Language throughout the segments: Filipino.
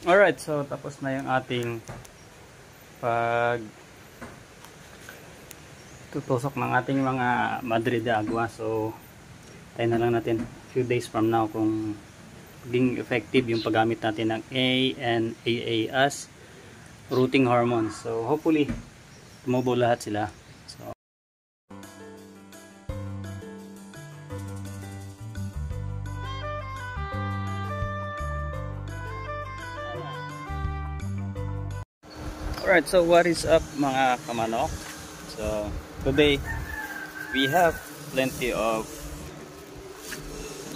Alright, so tapos na yung ating pag tutusok ng ating mga Madre de Agua. So tayo na lang natin few days from now kung maging effective yung paggamit natin ng ANAA as rooting hormones. So hopefully tumubo lahat sila. So alright, so what is up mga kamanok? So today we have plenty of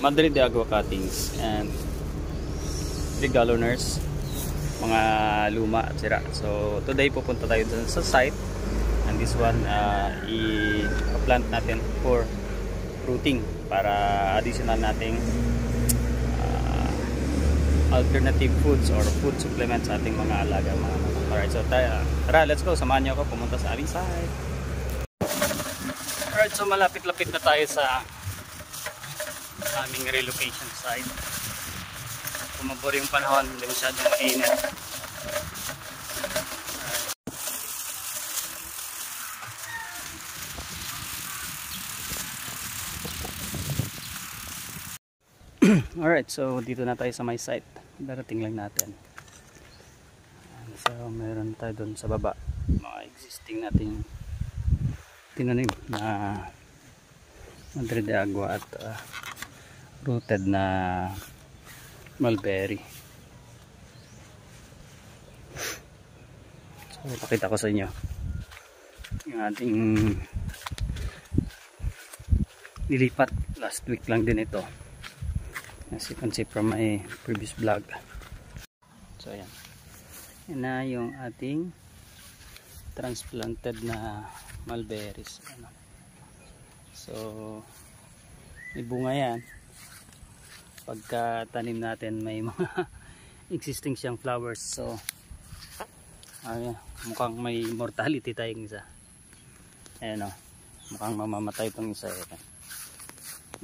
Madre de Agua cuttings and galloners, mga luma at sira. So today pupunta tayo dun sa site, and this one i-plant natin for rooting para additional nating alternative foods or food supplements sa ating mga alaga mga manok. Alright, so tara, let's go, samahan niyo ako pumunta sa aming site. Alright, so malapit-lapit na tayo sa aming relocation site. Kumabor yung panahon, hindi masyadong mainit. Alright, so dito na tayo sa my site. Darating lang natin. So meron tayo dun sa baba mga existing nating tinanim na Madre de Agua at rooted na mulberry. So ipakita ko sa inyo yung ating nilipat last week lang din ito, as you can see from my previous vlog. So ayan, yan na yung ating transplanted na mulberries. So may bunga yan. Pagka tanim natin may mga existing siyang flowers. So mukhang may mortality tayong isa. Ayan o, mukhang mamamatay itong isa.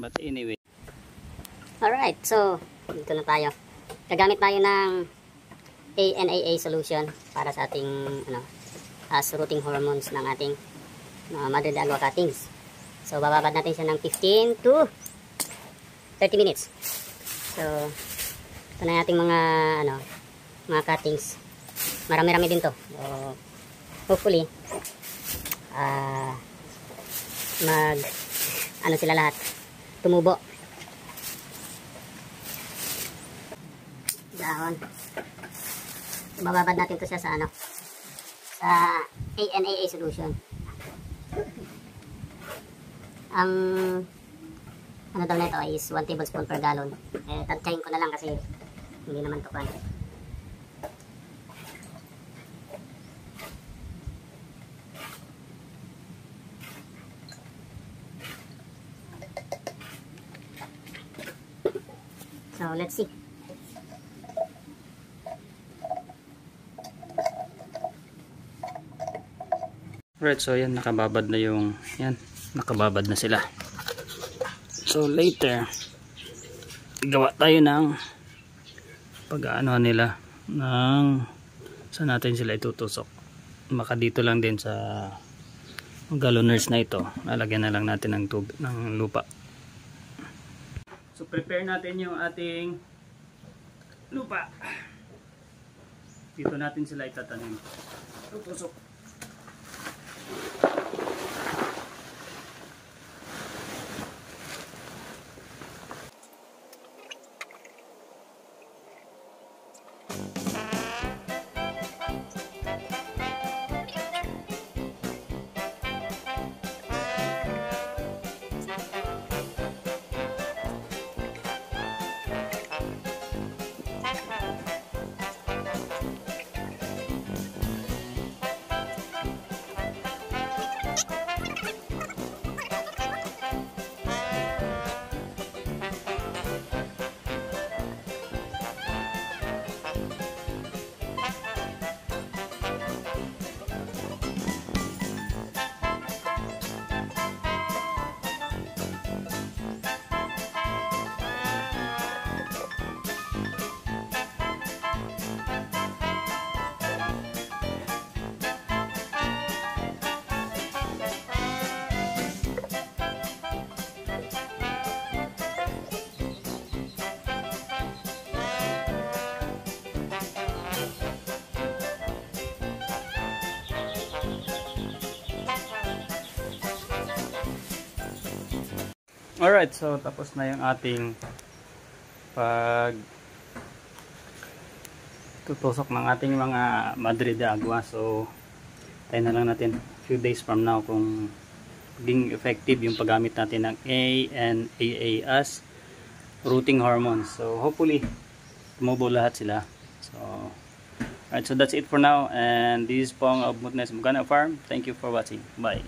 But anyway, alright, so dito na tayo. Gagamit tayo ng ANAA solution para sa ating as rooting hormones ng ating Madre de Agua cuttings. So bababad natin siya ng 15 to 30 minutes. So ito na ating mga cuttings. Marami-rami din to. So hopefully sila lahat tumubo. Dahon. Bababad natin to siya sa sa ANAA solution. Ang daw nito is 1 tablespoon per gallon. Tantyahin ko na lang kasi hindi naman to pan. So let's see. right, so yan, nakababad na yung nakababad na sila. So later gawa tayo ng pag-aano nila ng saan natin sila itutusok. Maka dito lang din sa galloners na ito, lalagyan na lang natin ng tubig, ng lupa. So prepare natin yung ating lupa. Dito natin sila itatanim. Tutusok. Alright, so tapos na yung ating pag tutusok ng ating mga Madre de Agua. So tayo na lang natin few days from now kung maging effective yung paggamit natin ng ANAA as rooting hormones. So hopefully tumubo lahat sila. So alright, so that's it for now, and this is Pong of Mutnes Magana Farm. Thank you for watching. Bye.